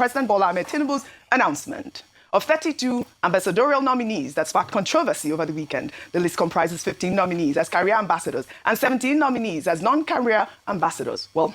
President Bola Ahmed Tinubu's announcement of 32 ambassadorial nominees that sparked controversy over the weekend. The list comprises 15 nominees as career ambassadors and 17 nominees as non-career ambassadors. Well,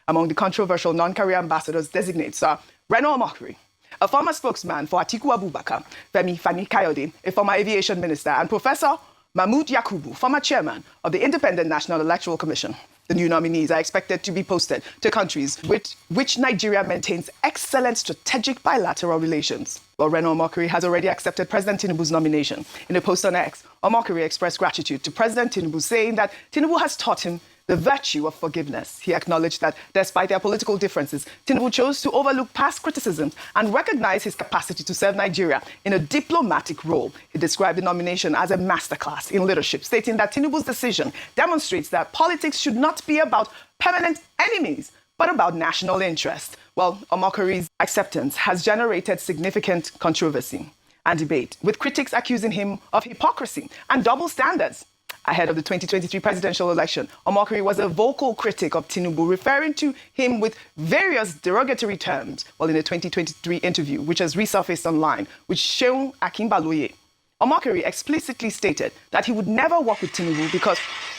among the controversial non-career ambassadors designates are Reno Omokri, a former spokesman for Atiku Abubakar, Femi Fani-Kayode, a former aviation minister, and Professor Mahmood Yakubu, former chairman of the Independent National Electoral Commission. The new nominees are expected to be posted to countries with which Nigeria maintains excellent strategic bilateral relations. Well, Reno Omokri has already accepted President Tinubu's nomination. In a post on X, Omokri expressed gratitude to President Tinubu, saying that Tinubu has taught him the virtue of forgiveness. He acknowledged that despite their political differences, Tinubu chose to overlook past criticisms and recognize his capacity to serve Nigeria in a diplomatic role. He described the nomination as a masterclass in leadership, stating that Tinubu's decision demonstrates that politics should not be about permanent enemies, but about national interest. Well, Omokri's acceptance has generated significant controversy and debate, with critics accusing him of hypocrisy and double standards. Ahead of the 2023 presidential election, Omokri was a vocal critic of Tinubu, referring to him with various derogatory terms. Well, in a 2023 interview, which has resurfaced online with Seun Akinbaloye, Omokri explicitly stated that he would never work with Tinubu because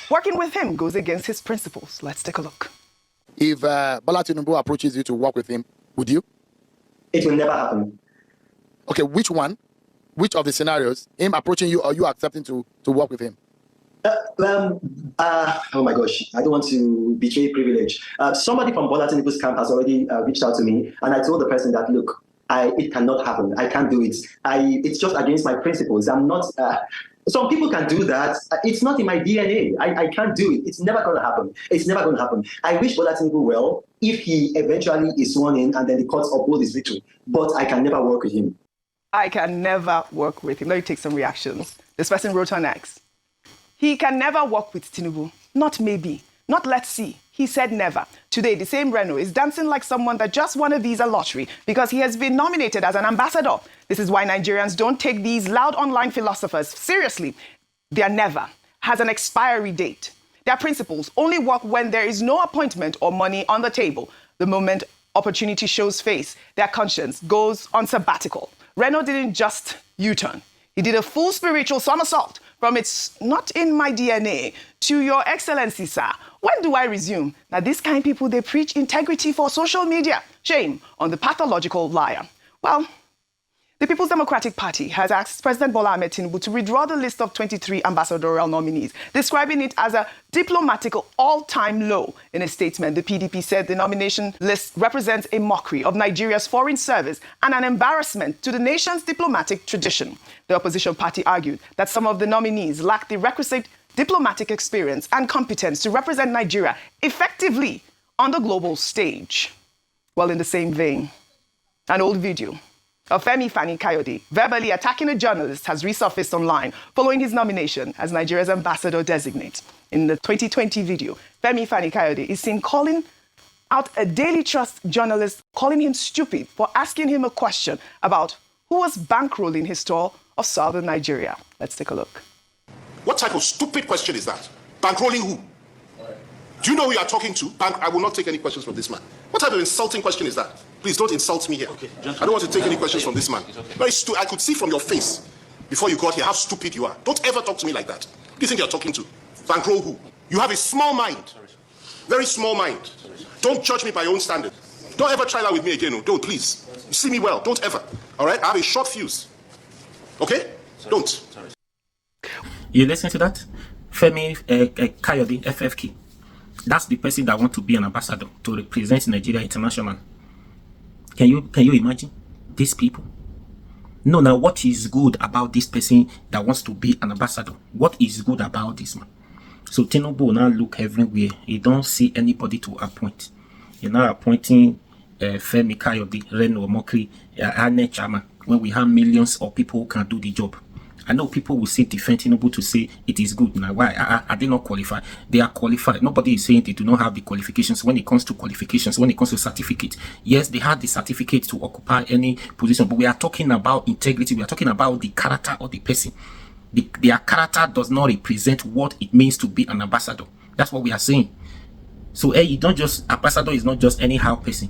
working with him goes against his principles. Let's take a look. If Bola Tinubu approaches you to work with him, would you? It will never happen. Okay, which one? Which of the scenarios? Him approaching you or you accepting to work with him? Oh my gosh, I don't want to betray privilege. Somebody from Bola Tinubu's camp has already reached out to me, and I told the person that, look, it cannot happen. I can't do it. It's just against my principles. I'm not. Some people can do that. It's not in my DNA. I can't do it. It's never going to happen. It's never going to happen. I wish Bola Tinubu well if he eventually is sworn in and then the courts uphold his victory. But I can never work with him. I can never work with him. Let me take some reactions. This person wrote on X. He can never work with Tinubu. Not maybe. Not let's see. He said never. Today, the same Reno is dancing like someone that just won a visa lottery because he has been nominated as an ambassador. This is why Nigerians don't take these loud online philosophers seriously. Their never has an expiry date. Their principles only work when there is no appointment or money on the table. The moment opportunity shows face, their conscience goes on sabbatical. Reno didn't just U-turn. He did a full spiritual somersault from it's not in my DNA to your excellency, sir. When do I resume? Now, these kind of people, they preach integrity for social media. Shame on the pathological liar. Well, the People's Democratic Party has asked President Bola Ahmed Tinubu to withdraw the list of 23 ambassadorial nominees, describing it as a diplomatic all-time low. In a statement, the PDP said the nomination list represents a mockery of Nigeria's foreign service and an embarrassment to the nation's diplomatic tradition. The opposition party argued that some of the nominees lack the requisite diplomatic experience and competence to represent Nigeria effectively on the global stage. Well, in the same vein, an old video of Femi Fani-Kayode verbally attacking a journalist has resurfaced online following his nomination as Nigeria's ambassador designate. In the 2020 video, Femi Fani-Kayode is seen calling out a Daily Trust journalist, calling him stupid for asking him a question about who was bankrolling his tour of southern Nigeria. Let's take a look. What type of stupid question is that? Bankrolling who? Do you know who you are talking to? I will not take any questions from this man. What type of insulting question is that? Please don't insult me here. Okay, I don't want to take any questions from this man. Very I could see from your face before you got here how stupid you are. Don't ever talk to me like that. Who do you think you're talking to? Bankroll who? You have a small mind. Very small mind. Don't judge me by your own standard. Don't ever try that with me again. No. Don't, please. You see me well. Don't ever. All right? I have a short fuse. Okay? Don't. You listen to that? Femi Kayode, FFK. That's the person that wants to be an ambassador to represent Nigeria international. Can you imagine these people? No, now what is good about this person that wants to be an ambassador? What is good about this man? So Tinubu now look everywhere. He don't see anybody to appoint. You're now appointing Femi Kayode, Reno Omokri, Anne Chama, when we have millions of people who can do the job. I know people will say defend Tinubu to say it is good. Now, why are they not qualified? They are qualified. Nobody is saying they do not have the qualifications when it comes to qualifications, when it comes to certificate. Yes, they have the certificate to occupy any position, but we are talking about integrity. We are talking about the character of the person. Their character does not represent what it means to be an ambassador. That's what we are saying. So, you don't just, ambassador is not just anyhow person.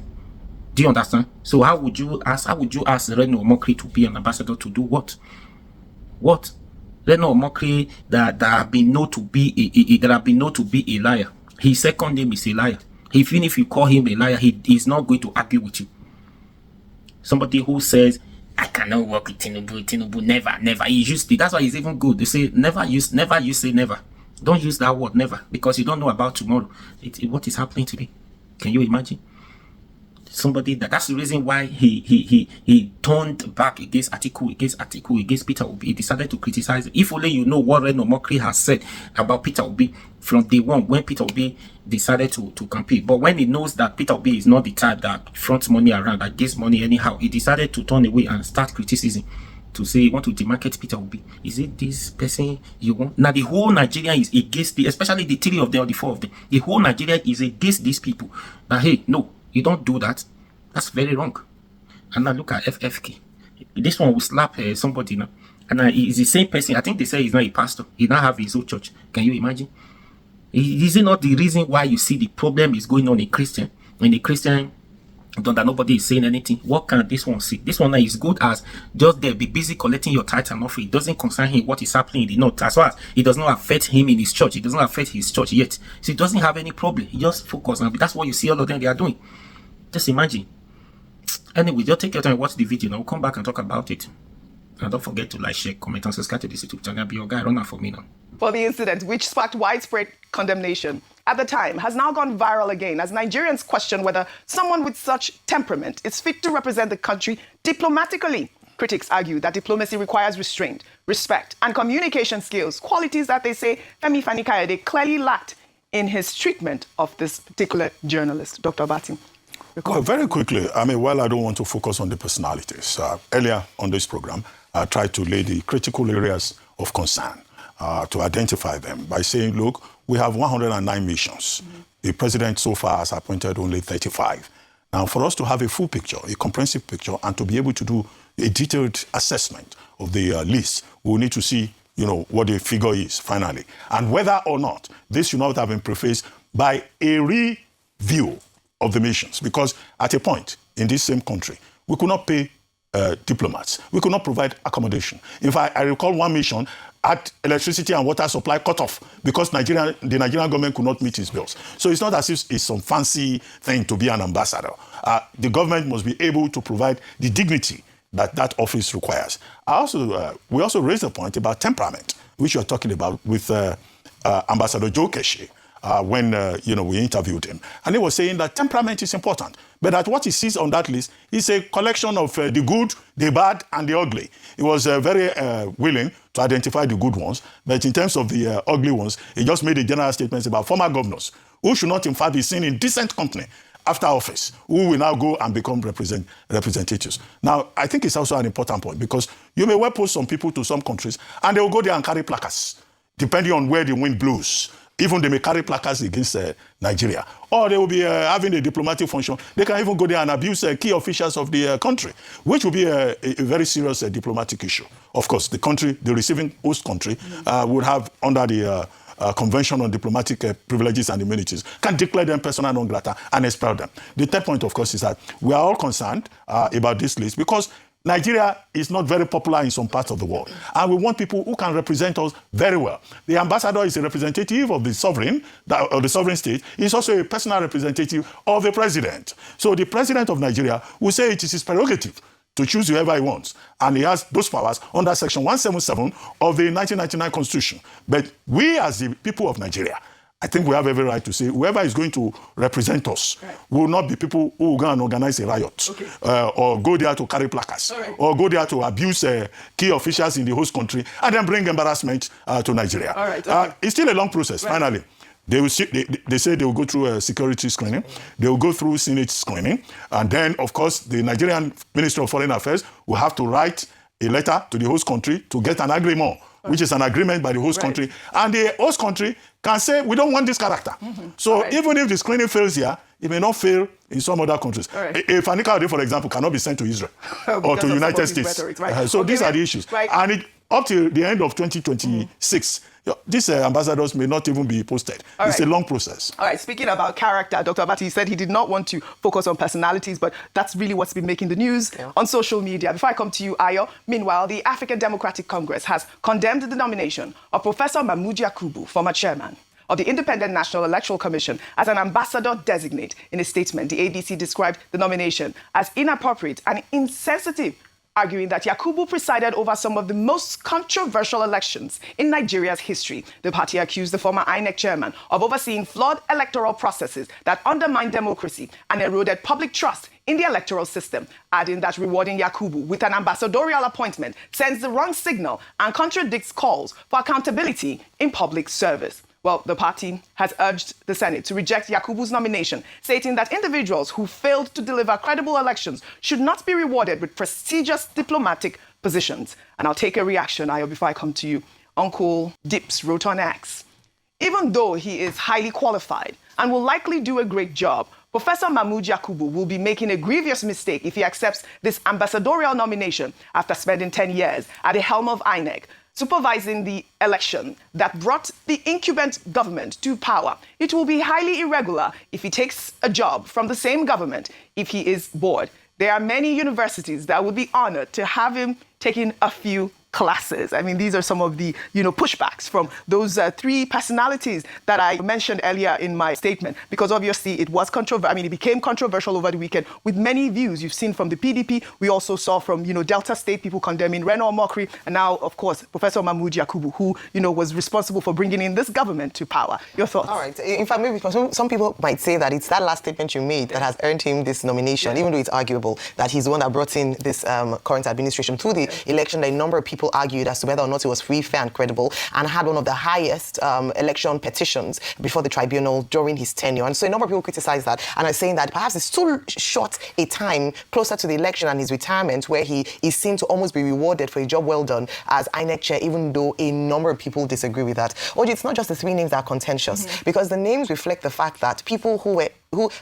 Do you understand? So how would you ask Reno Omokri to be an ambassador to do what? What? Reno Omokri that have been known to be a liar. His second name is a liar. Even if you call him a liar, he is not going to argue with you. Somebody who says, I cannot work with Tinubu, never. He used it. That's why he's even good. They say never say never. Don't use that word never, because you don't know about tomorrow. What is happening today? Can you imagine? Somebody that's the reason why he turned back against Peter Obi. He decided to criticize it. If only you know what Reno Omokri has said about Peter Obi from day one, when Peter Obi decided to compete. But when he knows that Peter Obi is not the type that fronts money around, that gives money anyhow, he decided to turn away and start criticism, to say you want to demarket Peter Obi. Is it this person you want? Now the whole Nigeria is against especially the 3 of them or the 4 of them. The whole Nigeria is against these people. Now hey, no, you don't do that. That's very wrong. And now look at FFK. This one will slap somebody now. And he's the same person. I think they say he's not a pastor. He now have his own church. Can you imagine? Is it not the reason why you see the problem is going on in Christian? In the Christian, that nobody is saying anything. What can this one see? This one is good as just there, be busy collecting your tithe and offering. It doesn't concern him what is happening in the north. As far as it does not affect him in his church, it does not affect his church yet. So he doesn't have any problem. He just focus on it. That's what you see all of them they are doing. Just imagine. Anyway, just take your time and watch the video. Now we'll come back and talk about it. And don't forget to like, share, comment, and subscribe to this YouTube channel. Be your guy, run out for me now. For the incident, which sparked widespread condemnation at the time, has now gone viral again as Nigerians question whether someone with such temperament is fit to represent the country diplomatically. Critics argue that diplomacy requires restraint, respect, and communication skills, qualities that they say Femi Fani-Kayode clearly lacked in his treatment of this particular journalist. Dr. Batin. Well, very quickly, I mean, while I don't want to focus on the personalities, earlier on this program, I tried to lay the critical areas of concern to identify them by saying, look, we have 109 missions. Mm-hmm. The president so far has appointed only 35. Now, for us to have a full picture, a comprehensive picture, and to be able to do a detailed assessment of the list, we'll need to see, what the figure is finally. And whether or not this should not have been prefaced by a review of the missions. Because at a point in this same country, we could not pay diplomats. We could not provide accommodation. In fact, I recall one mission had electricity and water supply cut off because the Nigerian government could not meet its bills. So it's not as if it's some fancy thing to be an ambassador. The government must be able to provide the dignity that office requires. We also raised a point about temperament, which you're talking about with Ambassador SH0CK. When we interviewed him. And he was saying that temperament is important, but that what he sees on that list is a collection of the good, the bad, and the ugly. He was very willing to identify the good ones, but in terms of the ugly ones, he just made a general statement about former governors who should not in fact be seen in decent company after office, who will now go and become representatives. Now, I think it's also an important point because you may well post some people to some countries and they will go there and carry placards, depending on where the wind blows. Even they may carry placards against Nigeria. Or they will be having a diplomatic function. They can even go there and abuse key officials of the country, which will be a very serious diplomatic issue. Of course, the country, the receiving host country, would have under the Convention on Diplomatic Privileges and Immunities, can declare them persona non grata and expel them. The third point, of course, is that we are all concerned about this list because Nigeria is not very popular in some parts of the world. And we want people who can represent us very well. The ambassador is a representative of the sovereign, of the sovereign state. He's also a personal representative of the president. So the president of Nigeria will say it is his prerogative to choose whoever he wants. And he has those powers under Section 177 of the 1999 Constitution. But we as the people of Nigeria, I think we have every right to say whoever is going to represent us will not be people who will go and organize a riot or go there to carry placards or go there to abuse key officials in the host country and then bring embarrassment to Nigeria. It's still a long process, finally. They say they will go through a security screening. They will go through Senate screening. And then, of course, the Nigerian Ministry of Foreign Affairs will have to write a letter to the host country to get an agreement, which is an agreement by the host country. And the host country can say, we don't want this character. So even if the screening fails here, it may not fail in some other countries. If Fani-Kayode, for example, cannot be sent to Israel or to the United States. So these are the issues. And up till the end of 2026, these ambassadors may not even be posted. It's a long process. All right, speaking about character, Dr. Abati said he did not want to focus on personalities, but that's really what's been making the news on social media. Before I come to you, Ayo, meanwhile, the African Democratic Congress has condemned the nomination of Professor Mahmoud Yakubu, former chairman of the Independent National Electoral Commission, as an ambassador designate. In a statement, the ADC described the nomination as inappropriate and insensitive, arguing that Yakubu presided over some of the most controversial elections in Nigeria's history. The party accused the former INEC chairman of overseeing flawed electoral processes that undermined democracy and eroded public trust in the electoral system, adding that rewarding Yakubu with an ambassadorial appointment sends the wrong signal and contradicts calls for accountability in public service. Well, the party has urged the Senate to reject Yakubu's nomination, stating that individuals who failed to deliver credible elections should not be rewarded with prestigious diplomatic positions. And I'll take a reaction, Ayo, before I come to you. Uncle Dips wrote on X, even though he is highly qualified and will likely do a great job, Professor Mahmoud Yakubu will be making a grievous mistake if he accepts this ambassadorial nomination after spending 10 years at the helm of INEC, supervising the election that brought the incumbent government to power. It will be highly irregular if he takes a job from the same government if he is bored. There are many universities that would be honored to have him taking a few classes. I mean, these are some of the, pushbacks from those three personalities that I mentioned earlier in my statement, because obviously it was controversial. I mean, it became controversial over the weekend with many views you've seen from the PDP. We also saw from, Delta State people condemning Reno Omokri, and now, of course, Professor Mahmoud Yakubu, who, was responsible for bringing in this government to power. Your thoughts? All right. In fact, maybe some people might say that it's that last statement you made that has earned him this nomination, even though it's arguable that he's the one that brought in this current administration through the election. That a number of people argued as to whether or not it was free, fair, and credible, and had one of the highest election petitions before the tribunal during his tenure. And so a number of people criticized that and are saying that perhaps it's too short a time closer to the election and his retirement where he is seen to almost be rewarded for a job well done as INEC chair, even though a number of people disagree with that. Oji, it's not just the three names that are contentious, because the names reflect the fact that people who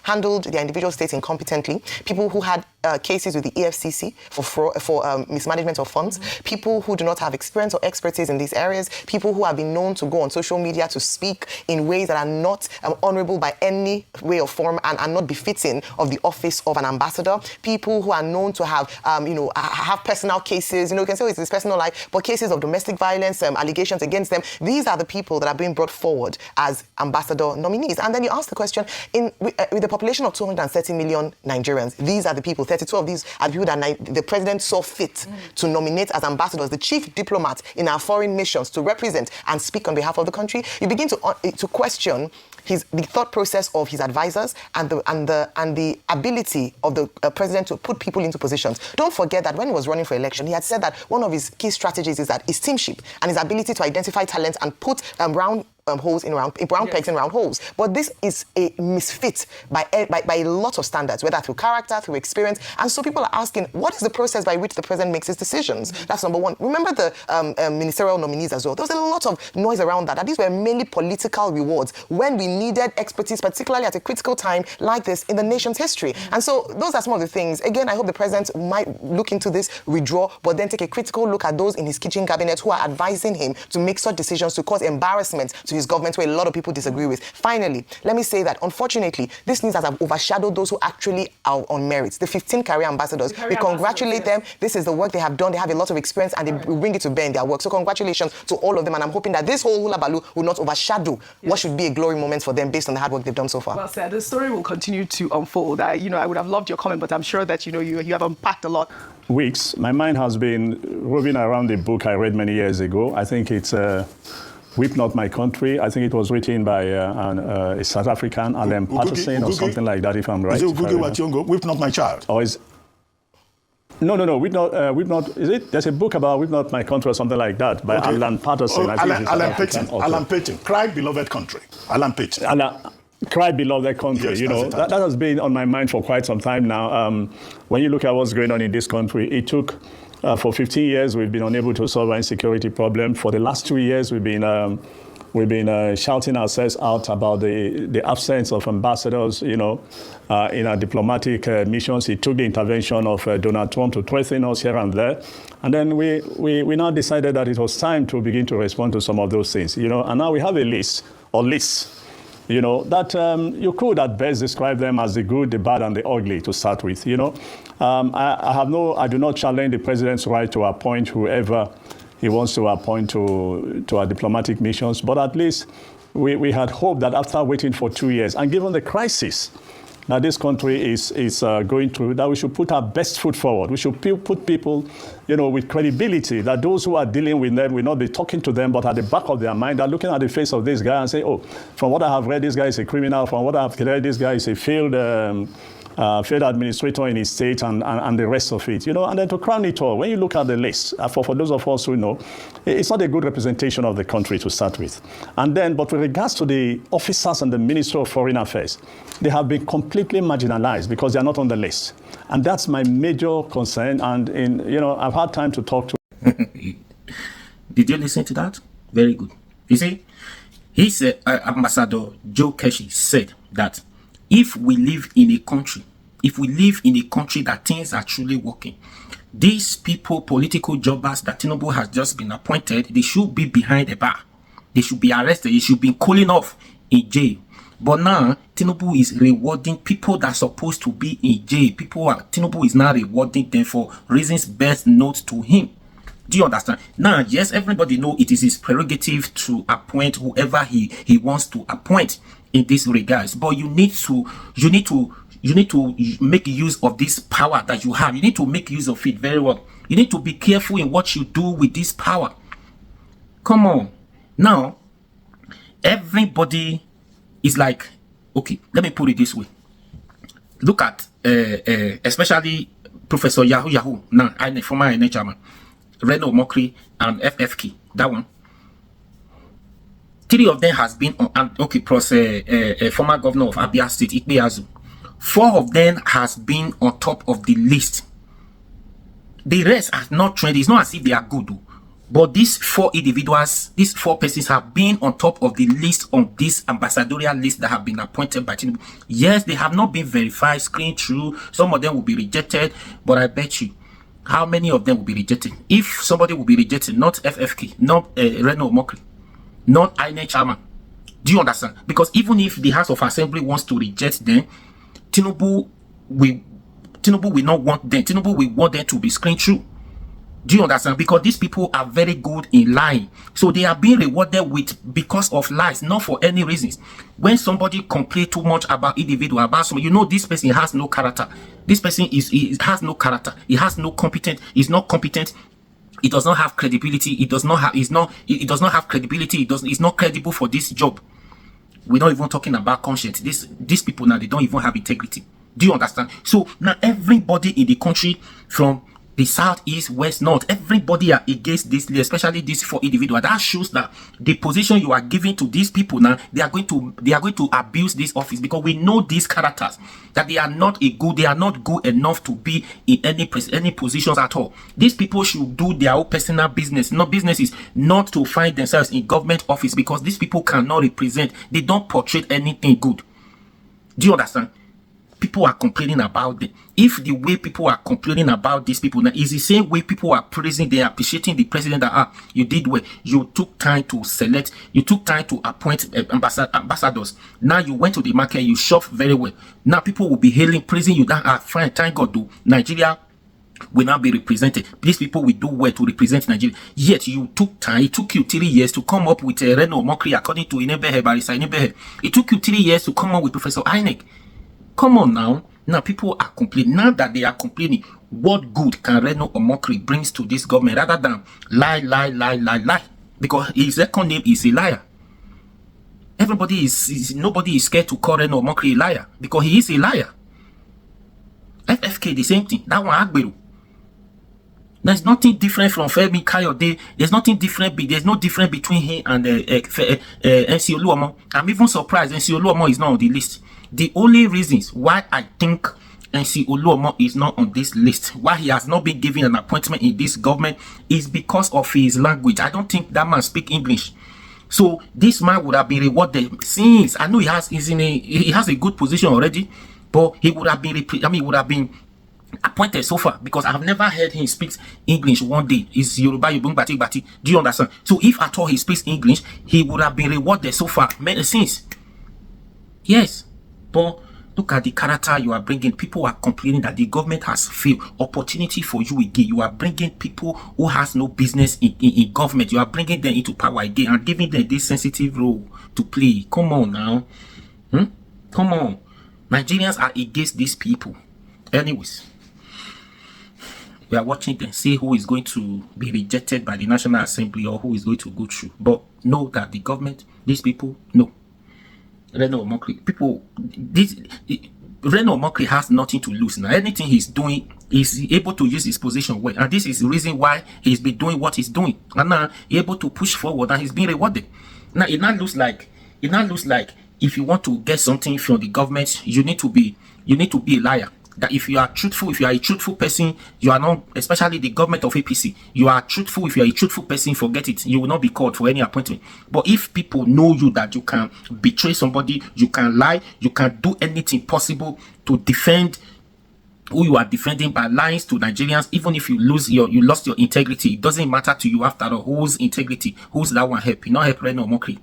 handled their individual states incompetently, people who had cases with the EFCC for mismanagement of funds, people who do not have experience or expertise in these areas, people who have been known to go on social media to speak in ways that are not honorable by any way or form and are not befitting of the office of an ambassador, people who are known to have, have personal cases, you can say it's his personal life, but cases of domestic violence, allegations against them. These are the people that are being brought forward as ambassador nominees. And then you ask the question, with the population of 230 million Nigerians, these are the people, 32 of these are the people that the president saw fit to nominate as ambassadors, the chief diplomat in our foreign missions to represent and speak on behalf of the country. You begin to question the thought process of his advisors and the ability of the president to put people into positions. Don't forget that when he was running for election, he had said that one of his key strategies is that his teamship and his ability to identify talent and put round pegs in round holes. But this is a misfit by a lot of standards, whether through character, through experience. And so people are asking, what is the process by which the president makes his decisions? That's number one. Remember the ministerial nominees as well. There was a lot of noise around that. These were mainly political rewards when we needed expertise, particularly at a critical time like this in the nation's history. And so those are some of the things. Again, I hope the president might look into this, withdraw, but then take a critical look at those in his kitchen cabinet who are advising him to make such decisions to cause embarrassment to his government, where a lot of people disagree with. Finally, let me say that, unfortunately, these things have overshadowed those who actually are on merits. The 15 career ambassadors, we congratulate them. This is the work they have done. They have a lot of experience and they bring it to bear in their work. So congratulations to all of them. And I'm hoping that this whole hula baloo will not overshadow what should be a glory moment for them based on the hard work they've done so far. Well said. The story will continue to unfold. I would have loved your comment, but I'm sure that, you have unpacked a lot. Weeks. My mind has been roving around a book I read many years ago. I think it's Whip Not My Country. I think it was written by a South African, Alan Patterson, or something like that, if I'm right. Is it Ugugi Wationgo, Whip Not My Child? Or is No, Whip Not, is it? There's a book about Whip Not My Country or something like that by Alan Patterson. Alan Paton. Cry, Beloved Country. Alan Paton. Cry, Beloved Country. Yes, that has been on my mind for quite some time now. When you look at what's going on in this country, it took for 15 years we've been unable to solve our insecurity problem. For the last 2 years we've been we've been shouting ourselves out about the absence of ambassadors, in our diplomatic missions. It took the intervention of Donald Trump to threaten us here and there. And then we now decided that it was time to begin to respond to some of those things, and now we have a list, or lists, that you could at best describe them as the good, the bad, and the ugly to start with, I do not challenge the president's right to appoint whoever he wants to appoint to our diplomatic missions, but at least we had hoped that after waiting for 2 years, and given the crisis that this country is going through, that we should put our best foot forward. We should put people, with credibility, that those who are dealing with them will not be talking to them, but at the back of their mind, they're looking at the face of this guy and say, oh, from what I have read, this guy is a criminal. From what I have read, this guy is a failed administrator in his state, and the rest of it, and then to crown it all, when you look at the list, for those of us who know, it's not a good representation of the country to start with. And then, but with regards to the officers and the Ministry of Foreign Affairs, they have been completely marginalized because they are not on the list. And that's my major concern. And I've had time to talk to. Did you listen to that? Very good. You see, he said, Ambassador Joe Keshi said that if we live in a country that things are truly working, these people, political jobbers that Tinubu has just been appointed, they should be behind a bar. They should be arrested. They should be cooling off in jail. But now, Tinubu is rewarding people that are supposed to be in jail. Tinubu is now rewarding them for reasons best known to him. Do you understand? Now, yes, everybody know it is his prerogative to appoint whoever he wants to appoint in this regards. But you need to make use of this power that you have. You need to make use of it very well. You need to be careful in what you do with this power. Come on. Now, everybody is like, okay, let me put it this way. Look at, especially Professor Yahoo, now, former INA chairman, Reno Mokri, and FFK, that one. 3 of them has been on, plus former governor of Abia State, Ikpe Azu. 4 of them has been on top of the list. The rest are not trained. It's not as if they are good, though. But these 4 individuals, these 4 persons have been on top of the list on this ambassadorial list that have been appointed by Tinubu. Yes, they have not been verified, screened through. Some of them will be rejected, but I bet you, how many of them will be rejected? If somebody will be rejected, not FFK, not Reno Mokri, not INA chairman. Do you understand? Because even if the House of Assembly wants to reject them, Tinubu will not want them. Tinubu will want them to be screened through. Do you understand? Because these people are very good in lying. So they are being rewarded because of lies, not for any reasons. When somebody complains too much about individual, about someone, this person has no character. This person has no character. He has no competence. He's not competent. He does not have credibility. He does not have credibility. He's not credible for this job. We're not even talking about conscience. These people now, they don't even have integrity. Do you understand? So now everybody in the country, from the south, east, west, north, everybody are against this, especially these 4 individuals. That shows that the position you are giving to these people now, they are going to abuse this office, because we know these characters, that they are not good enough to be in any positions at all. These people should do their own personal business. Business is not to find themselves in government office, because these people cannot represent. They don't portray anything good. Do you understand? People are complaining about them. If the way people are complaining about these people now is the same way people are praising, they are appreciating the president, that you did well, you took time to select, you took time to appoint ambassadors. Now you went to the market, you shop very well. Now people will be hailing, praising you. That fine, thank God, do Nigeria will now be represented. These people will do well to represent Nigeria. Yet you took time. It took you 3 years to come up with a Reno Mokri, according to Inebehe Barisa Inebehe. It took you 3 years to come up with Professor INEC. Come on now. Now people are complaining. Now that they are complaining, what good can Reno Omokri brings to this government, rather than lie? Because his second name is a liar. Nobody is scared to call Reno Omokri a liar, because he is a liar. FFK, the same thing. That one Agberu. There's nothing different from Femi Kayode. There's nothing different. There's no difference between him and NC Oluomo. I'm even surprised NC Oluomo is not on the list. The only reasons why I think NC Oluomo is not on this list, why he has not been given an appointment in this government, is because of his language. I don't think that man speaks English. So this man would have been rewarded since I know he has a good position already, but he would have been he would have been appointed so far, because I have never heard him speak English one day. Is Yoruba Yobun Bati Bati. Do you understand? So if at all he speaks English, he would have been rewarded so far since. Yes, but look at the character you are bringing. People are complaining that the government has failed. Opportunity for you again. You are bringing people who has no business in government. You are bringing them into power again and giving them this sensitive role to play. Come on now. Come on. Nigerians are against these people. Anyways, we are watching them see who is going to be rejected by the National Assembly or who is going to go through. But know that the government, these people, no. Reno Omokri, people, Reno Omokri has nothing to lose now. Anything he's doing, he's able to use his position well. And this is the reason why he's been doing what he's doing. And now he's able to push forward and he's being rewarded. Now it now looks like if you want to get something from the government, you need to be a liar. That if you are truthful, if you are a truthful person, you are not, especially the government of APC, you are truthful. If you are a truthful person, forget it. You will not be called for any appointment. But if people know you, that you can betray somebody, you can lie, you can do anything possible to defend who you are defending by lying to Nigerians, even if you lost your integrity, it doesn't matter to you after all. Whose integrity? Who's that one help? You not help Reno Omokri.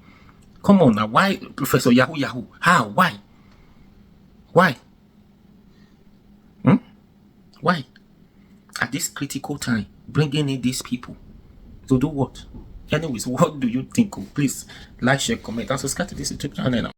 Come on now. Why Professor Yahoo? How? Why? Why? At this critical time, bringing in these people to do what? Anyways, what do you think? Please like, share, comment, and subscribe to this YouTube channel now.